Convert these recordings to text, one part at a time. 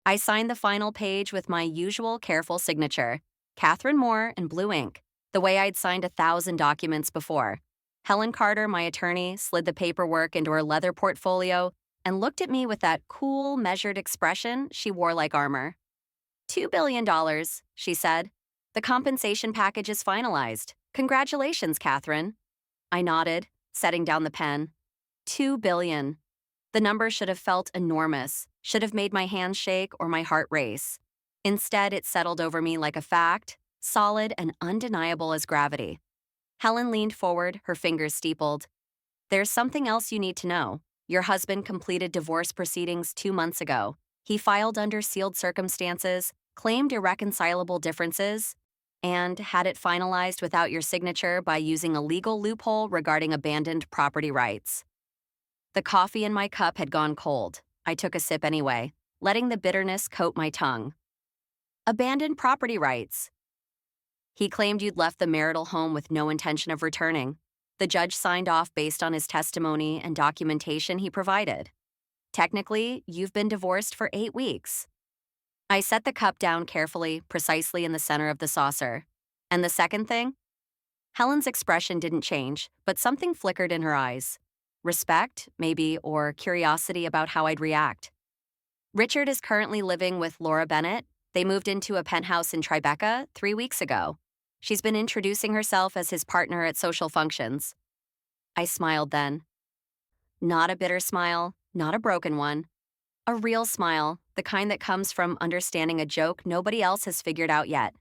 I signed the final page with my usual careful signature, Catherine Moore in blue ink, the way I'd signed 1,000 documents before. Helen Carter, my attorney, slid the paperwork into her leather portfolio and looked at me with that cool, measured expression she wore like armor. $2 billion, she said. The compensation package is finalized. Congratulations, Catherine. I nodded, setting down the pen. 2 billion. The number should have felt enormous, should have made my hands shake or my heart race. Instead, it settled over me like a fact, solid and undeniable as gravity. Helen leaned forward, her fingers steepled. There's something else you need to know. Your husband completed divorce proceedings 2 months ago. He filed under sealed circumstances, claimed irreconcilable differences, and had it finalized without your signature by using a legal loophole regarding abandoned property rights. The coffee in my cup had gone cold. I took a sip anyway, letting the bitterness coat my tongue. Abandoned property rights. He claimed you'd left the marital home with no intention of returning. The judge signed off based on his testimony and documentation he provided. Technically, you've been divorced for 8 weeks. I set the cup down carefully, precisely in the center of the saucer. And the second thing? Helen's expression didn't change, but something flickered in her eyes. Respect, maybe, or curiosity about how I'd react. Richard is currently living with Laura Bennett. They moved into a penthouse in Tribeca 3 weeks ago. She's been introducing herself as his partner at social functions. I smiled then. Not a bitter smile, not a broken one. A real smile, the kind that comes from understanding a joke nobody else has figured out yet.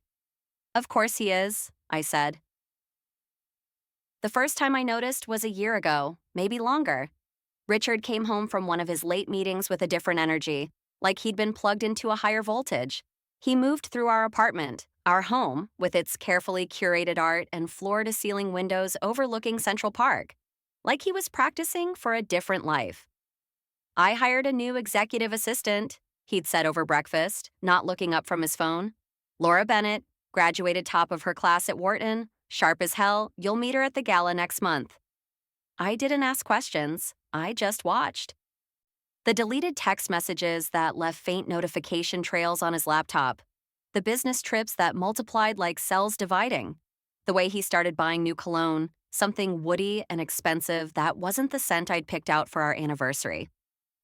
Of course he is, I said. The first time I noticed was a year ago, maybe longer. Richard came home from one of his late meetings with a different energy, like he'd been plugged into a higher voltage. He moved through our apartment, our home, with its carefully curated art and floor-to-ceiling windows overlooking Central Park, like he was practicing for a different life. I hired a new executive assistant, he'd said over breakfast, not looking up from his phone. Laura Bennett, graduated top of her class at Wharton, sharp as hell, you'll meet her at the gala next month. I didn't ask questions, I just watched. The deleted text messages that left faint notification trails on his laptop. The business trips that multiplied like cells dividing. The way he started buying new cologne, something woody and expensive that wasn't the scent I'd picked out for our anniversary.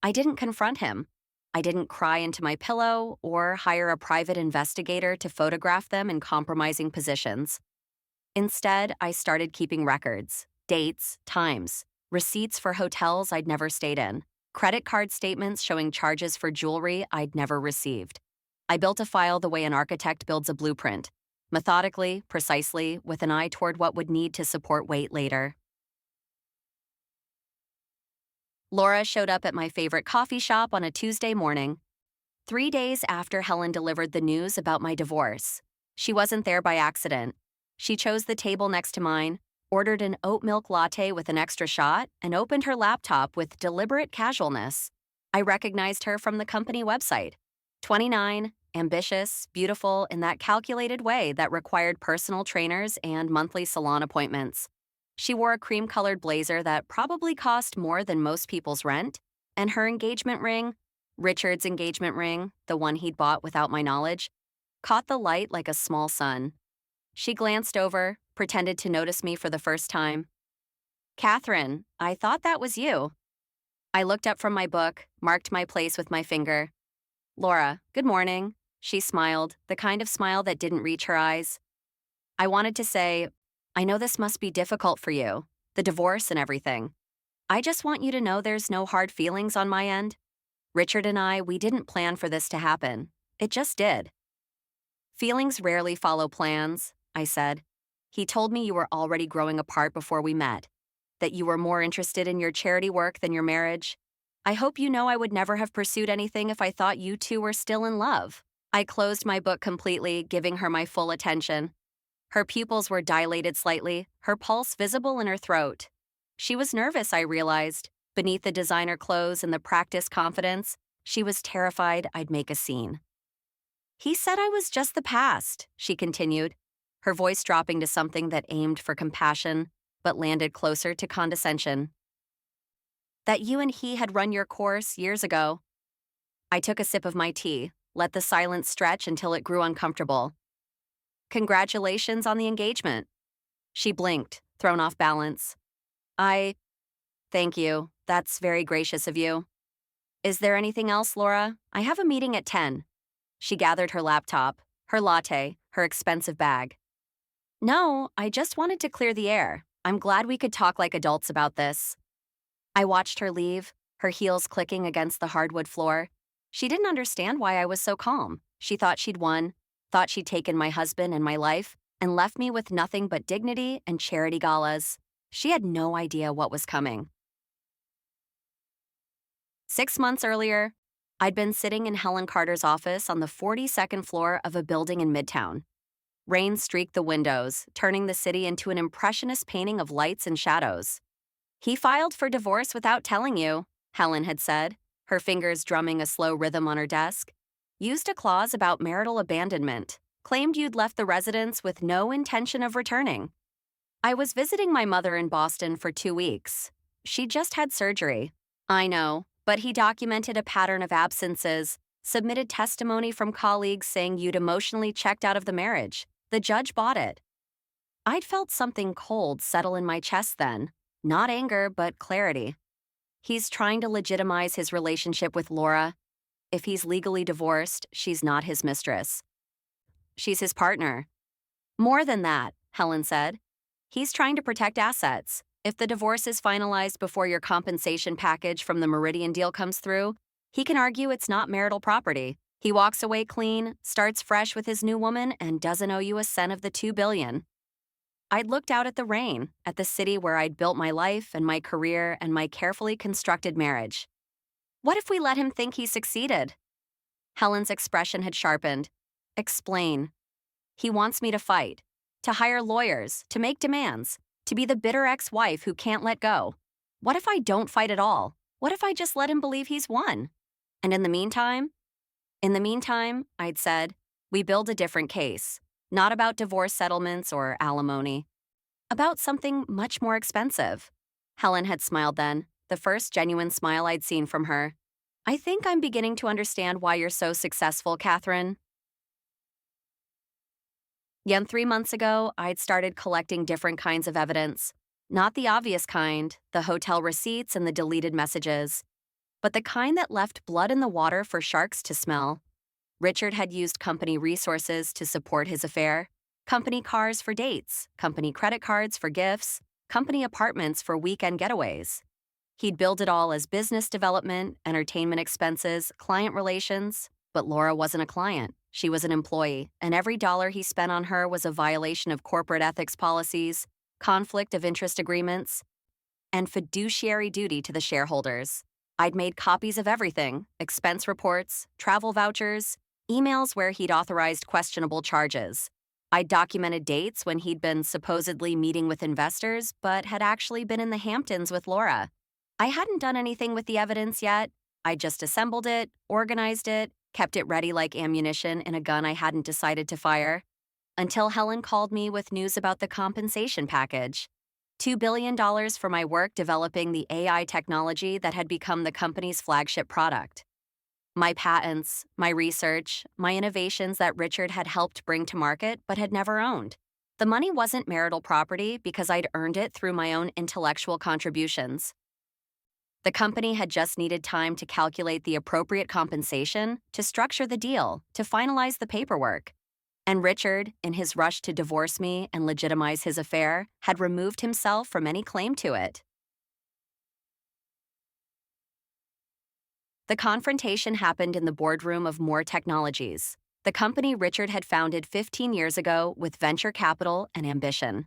I didn't confront him. I didn't cry into my pillow or hire a private investigator to photograph them in compromising positions. Instead, I started keeping records, dates, times, receipts for hotels I'd never stayed in, credit card statements showing charges for jewelry I'd never received. I built a file the way an architect builds a blueprint, methodically, precisely, with an eye toward what would need to support weight later. Laura showed up at my favorite coffee shop on a Tuesday morning, 3 days after Helen delivered the news about my divorce. She wasn't there by accident. She chose the table next to mine, ordered an oat milk latte with an extra shot, and opened her laptop with deliberate casualness. I recognized her from the company website. 29, ambitious, beautiful in that calculated way that required personal trainers and monthly salon appointments. She wore a cream-colored blazer that probably cost more than most people's rent, and her engagement ring, Richard's engagement ring, the one he'd bought without my knowledge, caught the light like a small sun. She glanced over, pretended to notice me for the first time. "Catherine, I thought that was you." I looked up from my book, marked my place with my finger. "Laura, good morning." She smiled, the kind of smile that didn't reach her eyes. I wanted to say, "I know this must be difficult for you, the divorce and everything. I just want you to know there's no hard feelings on my end. Richard and I, we didn't plan for this to happen. It just did." "Feelings rarely follow plans," I said. "He told me you were already growing apart before we met, that you were more interested in your charity work than your marriage. I hope you know I would never have pursued anything if I thought you two were still in love." I closed my book completely, giving her my full attention. Her pupils were dilated slightly, her pulse visible in her throat. She was nervous, I realized. Beneath the designer clothes and the practiced confidence, she was terrified I'd make a scene. "He said I was just the past," she continued, her voice dropping to something that aimed for compassion, but landed closer to condescension. "That you and he had run your course years ago." I took a sip of my tea, let the silence stretch until it grew uncomfortable. Congratulations on the engagement. She blinked, thrown off balance. Thank you. That's very gracious of you. Is there anything else, Laura? I have a meeting at 10. She gathered her laptop, her latte, her expensive bag. No, I just wanted to clear the air. I'm glad we could talk like adults about this. I watched her leave, her heels clicking against the hardwood floor. She didn't understand why I was so calm. She thought she'd won, thought she'd taken my husband and my life, and left me with nothing but dignity and charity galas. She had no idea what was coming. 6 months earlier, I'd been sitting in Helen Carter's office on the 42nd floor of a building in Midtown. Rain streaked the windows, turning the city into an impressionist painting of lights and shadows. He filed for divorce without telling you, Helen had said, her fingers drumming a slow rhythm on her desk. Used a clause about marital abandonment, claimed you'd left the residence with no intention of returning. I was visiting my mother in Boston for 2 weeks. She just had surgery. I know, but he documented a pattern of absences, submitted testimony from colleagues saying you'd emotionally checked out of the marriage. The judge bought it. I'd felt something cold settle in my chest then. Not anger, but clarity. He's trying to legitimize his relationship with Laura. If he's legally divorced, she's not his mistress. She's his partner. More than that, Helen said. He's trying to protect assets. If the divorce is finalized before your compensation package from the Meridian deal comes through, he can argue it's not marital property. He walks away clean, starts fresh with his new woman, and doesn't owe you a cent of the $2 billion. I'd looked out at the rain, at the city where I'd built my life and my career and my carefully constructed marriage. What if we let him think he succeeded? Helen's expression had sharpened. Explain. He wants me to fight, to hire lawyers, to make demands, to be the bitter ex-wife who can't let go. What if I don't fight at all? What if I just let him believe he's won? And in the meantime, I'd said, we build a different case, not about divorce settlements or alimony, about something much more expensive. Helen had smiled then, the first genuine smile I'd seen from her. I think I'm beginning to understand why you're so successful, Catherine. Yet 3 months ago, I'd started collecting different kinds of evidence. Not the obvious kind, the hotel receipts and the deleted messages, but the kind that left blood in the water for sharks to smell. Richard had used company resources to support his affair. Company cars for dates, company credit cards for gifts, company apartments for weekend getaways. He'd billed it all as business development, entertainment expenses, client relations, but Laura wasn't a client. She was an employee, and every dollar he spent on her was a violation of corporate ethics policies, conflict of interest agreements, and fiduciary duty to the shareholders. I'd made copies of everything: expense reports, travel vouchers, emails where he'd authorized questionable charges. I'd documented dates when he'd been supposedly meeting with investors, but had actually been in the Hamptons with Laura. I hadn't done anything with the evidence yet. I'd just assembled it, organized it, kept it ready like ammunition in a gun I hadn't decided to fire, until Helen called me with news about the compensation package. $2 billion for my work developing the AI technology that had become the company's flagship product. My patents, my research, my innovations that Richard had helped bring to market but had never owned. The money wasn't marital property because I'd earned it through my own intellectual contributions. The company had just needed time to calculate the appropriate compensation, to structure the deal, to finalize the paperwork. And Richard, in his rush to divorce me and legitimize his affair, had removed himself from any claim to it. The confrontation happened in the boardroom of More Technologies, the company Richard had founded 15 years ago with venture capital and ambition.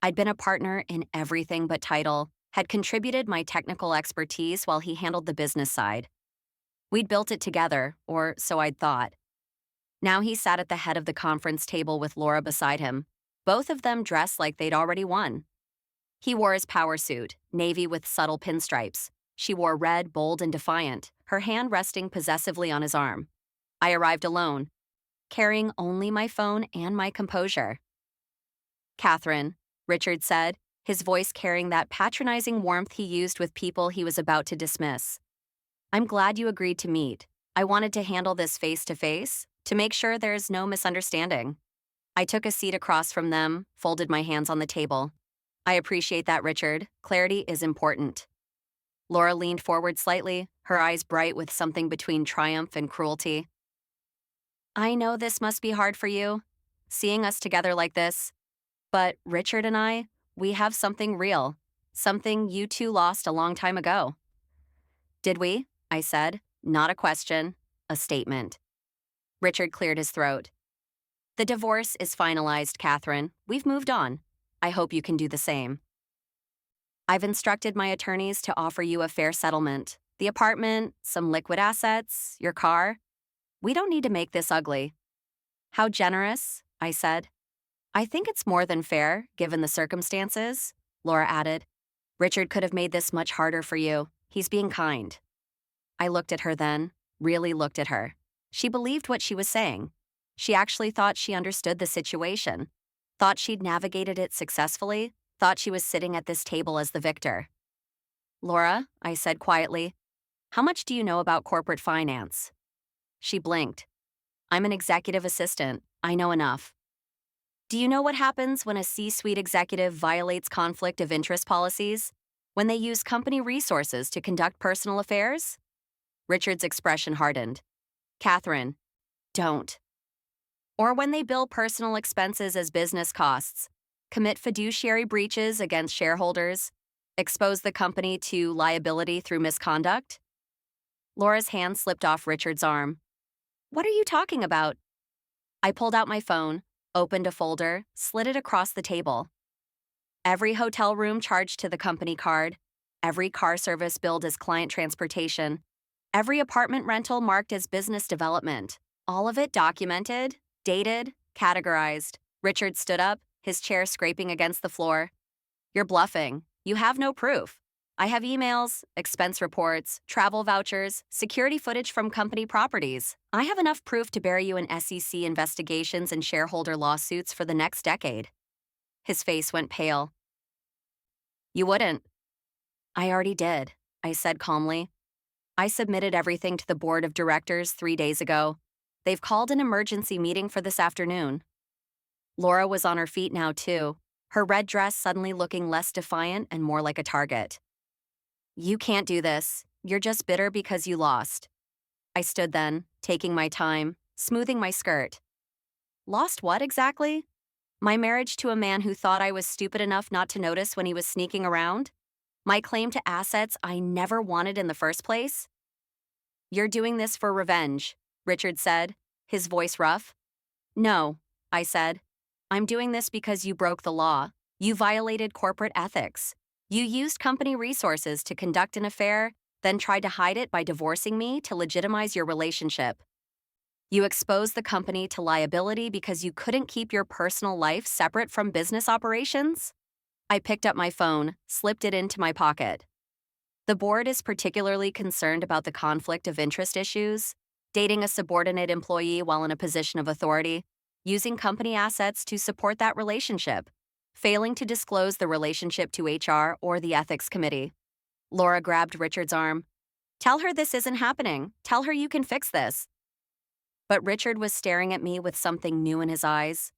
I'd been a partner in everything but title, had contributed my technical expertise while he handled the business side. We'd built it together, or so I'd thought. Now he sat at the head of the conference table with Laura beside him, both of them dressed like they'd already won. He wore his power suit, navy with subtle pinstripes. She wore red, bold, and defiant, her hand resting possessively on his arm. I arrived alone, carrying only my phone and my composure. Catherine, Richard said, his voice carrying that patronizing warmth he used with people he was about to dismiss. I'm glad you agreed to meet. I wanted to handle this face to face to make sure there's no misunderstanding. I took a seat across from them, folded my hands on the table. I appreciate that, Richard. Clarity is important. Laura leaned forward slightly, her eyes bright with something between triumph and cruelty. I know this must be hard for you, seeing us together like this. But Richard and I, we have something real. Something you two lost a long time ago. Did we? I said. Not a question, a statement. Richard cleared his throat. The divorce is finalized, Catherine. We've moved on. I hope you can do the same. I've instructed my attorneys to offer you a fair settlement. The apartment, some liquid assets, your car. We don't need to make this ugly. How generous, I said. I think it's more than fair, given the circumstances, Laura added. Richard could have made this much harder for you. He's being kind. I looked at her then, really looked at her. She believed what she was saying. She actually thought she understood the situation, thought she'd navigated it successfully, thought she was sitting at this table as the victor. Laura, I said quietly, how much do you know about corporate finance? She blinked. I'm an executive assistant. I know enough. Do you know what happens when a C-suite executive violates conflict of interest policies? When they use company resources to conduct personal affairs? Richard's expression hardened. Catherine, don't. Or when they bill personal expenses as business costs, commit fiduciary breaches against shareholders, expose the company to liability through misconduct? Laura's hand slipped off Richard's arm. What are you talking about? I pulled out my phone, opened a folder, slid it across the table. Every hotel room charged to the company card, every car service billed as client transportation, every apartment rental marked as business development, all of it documented, dated, categorized. Richard stood up, his chair scraping against the floor. You're bluffing. You have no proof. I have emails, expense reports, travel vouchers, security footage from company properties. I have enough proof to bury you in SEC investigations and shareholder lawsuits for the next decade. His face went pale. You wouldn't. I already did, I said calmly. I submitted everything to the board of directors 3 days ago. They've called an emergency meeting for this afternoon. Laura was on her feet now, too, her red dress suddenly looking less defiant and more like a target. You can't do this. You're just bitter because you lost. I stood then, taking my time, smoothing my skirt. Lost what exactly? My marriage to a man who thought I was stupid enough not to notice when he was sneaking around? My claim to assets I never wanted in the first place? You're doing this for revenge, Richard said, his voice rough. No, I said. I'm doing this because you broke the law. You violated corporate ethics. You used company resources to conduct an affair, then tried to hide it by divorcing me to legitimize your relationship. You exposed the company to liability because you couldn't keep your personal life separate from business operations? I picked up my phone, slipped it into my pocket. The board is particularly concerned about the conflict of interest issues, dating a subordinate employee while in a position of authority, using company assets to support that relationship, failing to disclose the relationship to HR or the ethics committee. Laura grabbed Richard's arm. Tell her this isn't happening. Tell her you can fix this. But Richard was staring at me with something new in his eyes,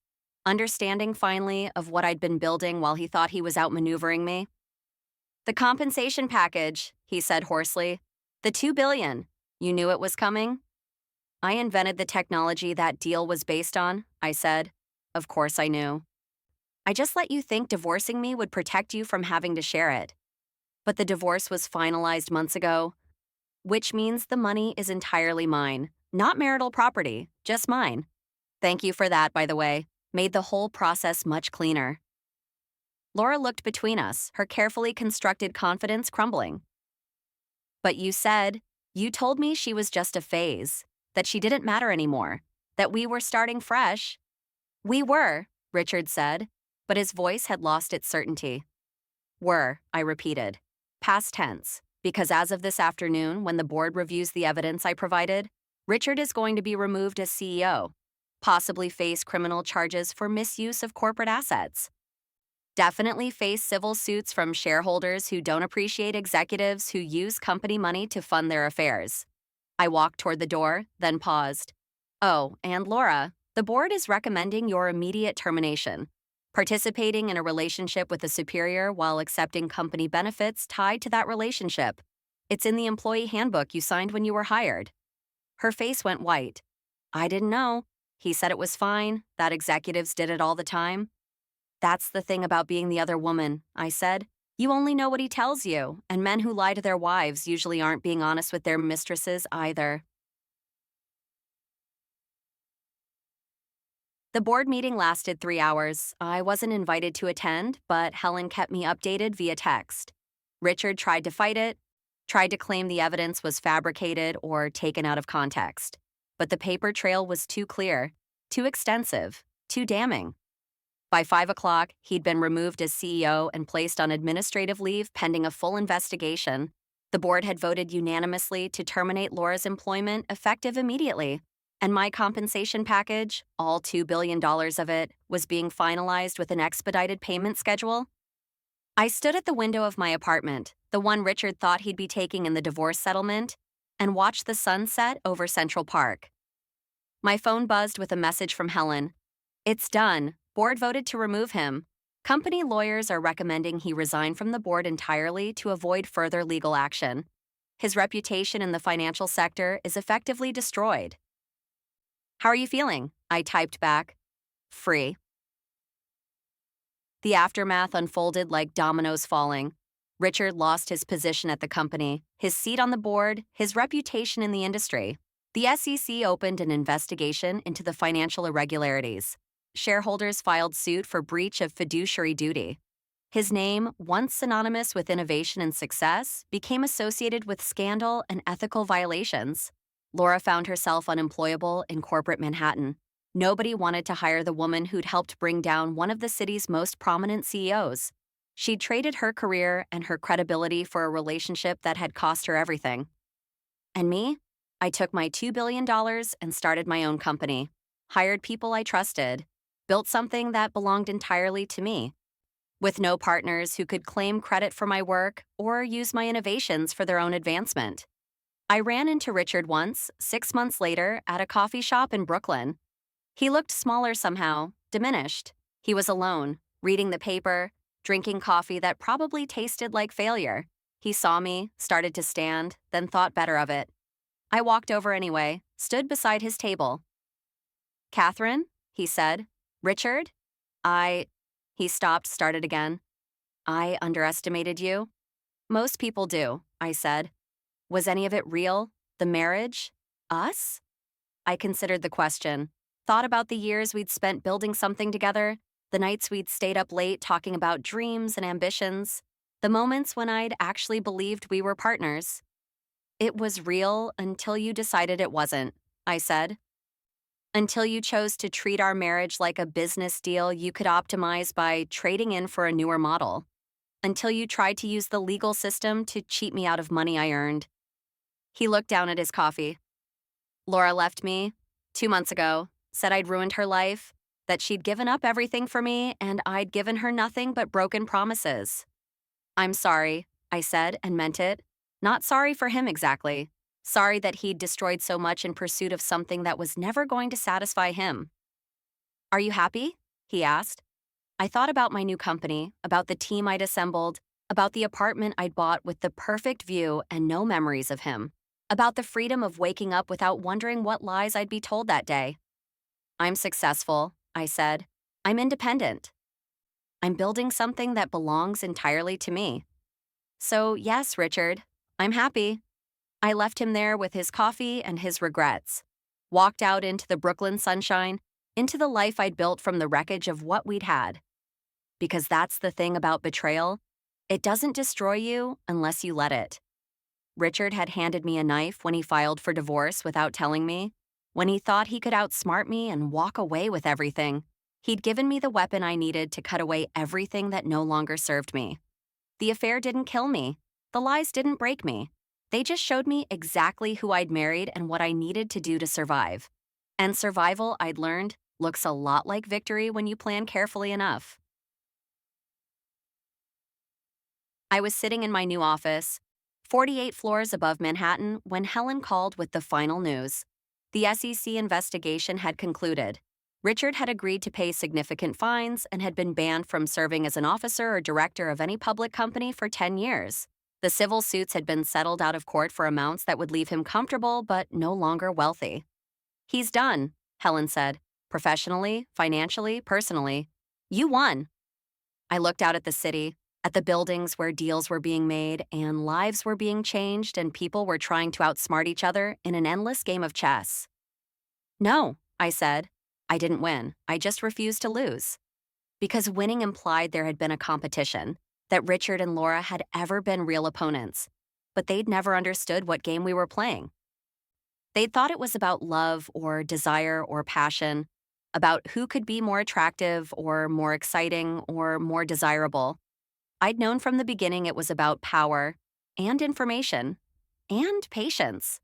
understanding finally of what I'd been building while he thought he was outmaneuvering me. The compensation package, he said hoarsely. The $2 billion. You knew it was coming? I invented the technology that deal was based on, I said. Of course I knew. I just let you think divorcing me would protect you from having to share it. But the divorce was finalized months ago, which means the money is entirely mine, not marital property, just mine. Thank you for that, by the way. Made the whole process much cleaner. Laura looked between us, her carefully constructed confidence crumbling. But you told me she was just a phase, that she didn't matter anymore, that we were starting fresh. We were, Richard said, but his voice had lost its certainty. Were, I repeated. Past tense, because as of this afternoon, when the board reviews the evidence I provided, Richard is going to be removed as CEO, possibly face criminal charges for misuse of corporate assets. Definitely face civil suits from shareholders who don't appreciate executives who use company money to fund their affairs. I walked toward the door, then paused. Oh, and Laura, the board is recommending your immediate termination. Participating in a relationship with a superior while accepting company benefits tied to that relationship. It's in the employee handbook you signed when you were hired. Her face went white. I didn't know. He said it was fine, that executives did it all the time. That's the thing about being the other woman, I said. You only know what he tells you, and men who lie to their wives usually aren't being honest with their mistresses either. The board meeting lasted 3 hours. I wasn't invited to attend, but Helen kept me updated via text. Richard tried to fight it, tried to claim the evidence was fabricated or taken out of context. But the paper trail was too clear, too extensive, too damning. By 5 o'clock, he'd been removed as CEO and placed on administrative leave pending a full investigation. The board had voted unanimously to terminate Laura's employment effective immediately, and my compensation package, all $2 billion of it, was being finalized with an expedited payment schedule. I stood at the window of my apartment, the one Richard thought he'd be taking in the divorce settlement, and watched the sun set over Central Park. My phone buzzed with a message from Helen. It's done. Board voted to remove him. Company lawyers are recommending he resign from the board entirely to avoid further legal action. His reputation in the financial sector is effectively destroyed. How are you feeling? I typed back. Free. The aftermath unfolded like dominoes falling. Richard lost his position at the company, his seat on the board, his reputation in the industry. The SEC opened an investigation into the financial irregularities. Shareholders filed suit for breach of fiduciary duty. His name, once synonymous with innovation and success, became associated with scandal and ethical violations. Laura found herself unemployable in corporate Manhattan. Nobody wanted to hire the woman who'd helped bring down one of the city's most prominent CEOs. She'd traded her career and her credibility for a relationship that had cost her everything. And me? I took my $2 billion and started my own company, hired people I trusted, built something that belonged entirely to me, with no partners who could claim credit for my work or use my innovations for their own advancement. I ran into Richard once, 6 months later, at a coffee shop in Brooklyn. He looked smaller somehow, diminished. He was alone, reading the paper, drinking coffee that probably tasted like failure. He saw me, started to stand, then thought better of it. I walked over anyway, stood beside his table. Catherine, he said. Richard? He stopped, started again. I underestimated you. Most people do, I said. Was any of it real? The marriage? Us? I considered the question, thought about the years we'd spent building something together, the nights we'd stayed up late talking about dreams and ambitions, the moments when I'd actually believed we were partners. It was real until you decided it wasn't, I said. Until you chose to treat our marriage like a business deal you could optimize by trading in for a newer model. Until you tried to use the legal system to cheat me out of money I earned. He looked down at his coffee. Laura left me 2 months ago, said I'd ruined her life, that she'd given up everything for me, and I'd given her nothing but broken promises. I'm sorry, I said, and meant it. Not sorry for him exactly. Sorry that he'd destroyed so much in pursuit of something that was never going to satisfy him. Are you happy? He asked. I thought about my new company, about the team I'd assembled, about the apartment I'd bought with the perfect view and no memories of him, about the freedom of waking up without wondering what lies I'd be told that day. I'm successful, I said. I'm independent. I'm building something that belongs entirely to me. So yes, Richard, I'm happy. I left him there with his coffee and his regrets, walked out into the Brooklyn sunshine, into the life I'd built from the wreckage of what we'd had. Because that's the thing about betrayal. It doesn't destroy you unless you let it. Richard had handed me a knife when he filed for divorce without telling me, when he thought he could outsmart me and walk away with everything. He'd given me the weapon I needed to cut away everything that no longer served me. The affair didn't kill me. The lies didn't break me. They just showed me exactly who I'd married and what I needed to do to survive. And survival, I'd learned, looks a lot like victory when you plan carefully enough. I was sitting in my new office, 48 floors above Manhattan when Helen called with the final news. The SEC investigation had concluded. Richard had agreed to pay significant fines and had been banned from serving as an officer or director of any public company for 10 years. The civil suits had been settled out of court for amounts that would leave him comfortable but no longer wealthy. "He's done," Helen said. "Professionally, financially, personally. You won." I looked out at the city, at the buildings where deals were being made and lives were being changed and people were trying to outsmart each other in an endless game of chess. "No," I said. "I didn't win. I just refused to lose." Because winning implied there had been a competition, that Richard and Laura had ever been real opponents, but they'd never understood what game we were playing. They'd thought it was about love or desire or passion, about who could be more attractive or more exciting or more desirable. I'd known from the beginning it was about power and information and patience,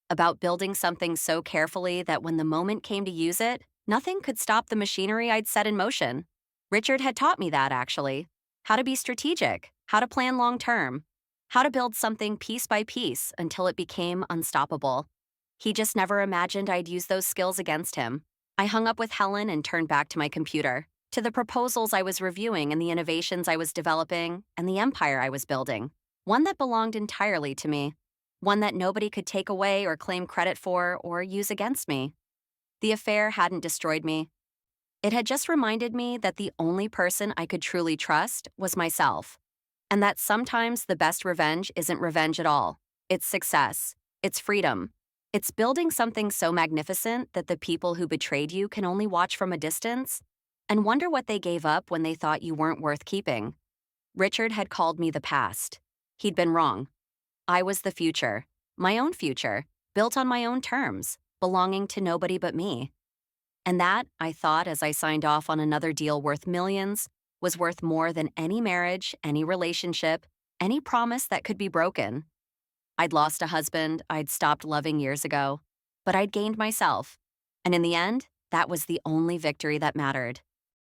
about building something so carefully that when the moment came to use it, nothing could stop the machinery I'd set in motion. Richard had taught me that, actually. How to be strategic, how to plan long term, how to build something piece by piece until it became unstoppable. He just never imagined I'd use those skills against him. I hung up with Helen and turned back to my computer, to the proposals I was reviewing and the innovations I was developing and the empire I was building. One that belonged entirely to me. One that nobody could take away or claim credit for or use against me. The affair hadn't destroyed me. It had just reminded me that the only person I could truly trust was myself, and that sometimes the best revenge isn't revenge at all. It's success. It's freedom. It's building something so magnificent that the people who betrayed you can only watch from a distance and wonder what they gave up when they thought you weren't worth keeping. Richard had called me the past. He'd been wrong. I was the future, my own future, built on my own terms, belonging to nobody but me. And that, I thought as I signed off on another deal worth millions, was worth more than any marriage, any relationship, any promise that could be broken. I'd lost a husband I'd stopped loving years ago, but I'd gained myself. And in the end, that was the only victory that mattered.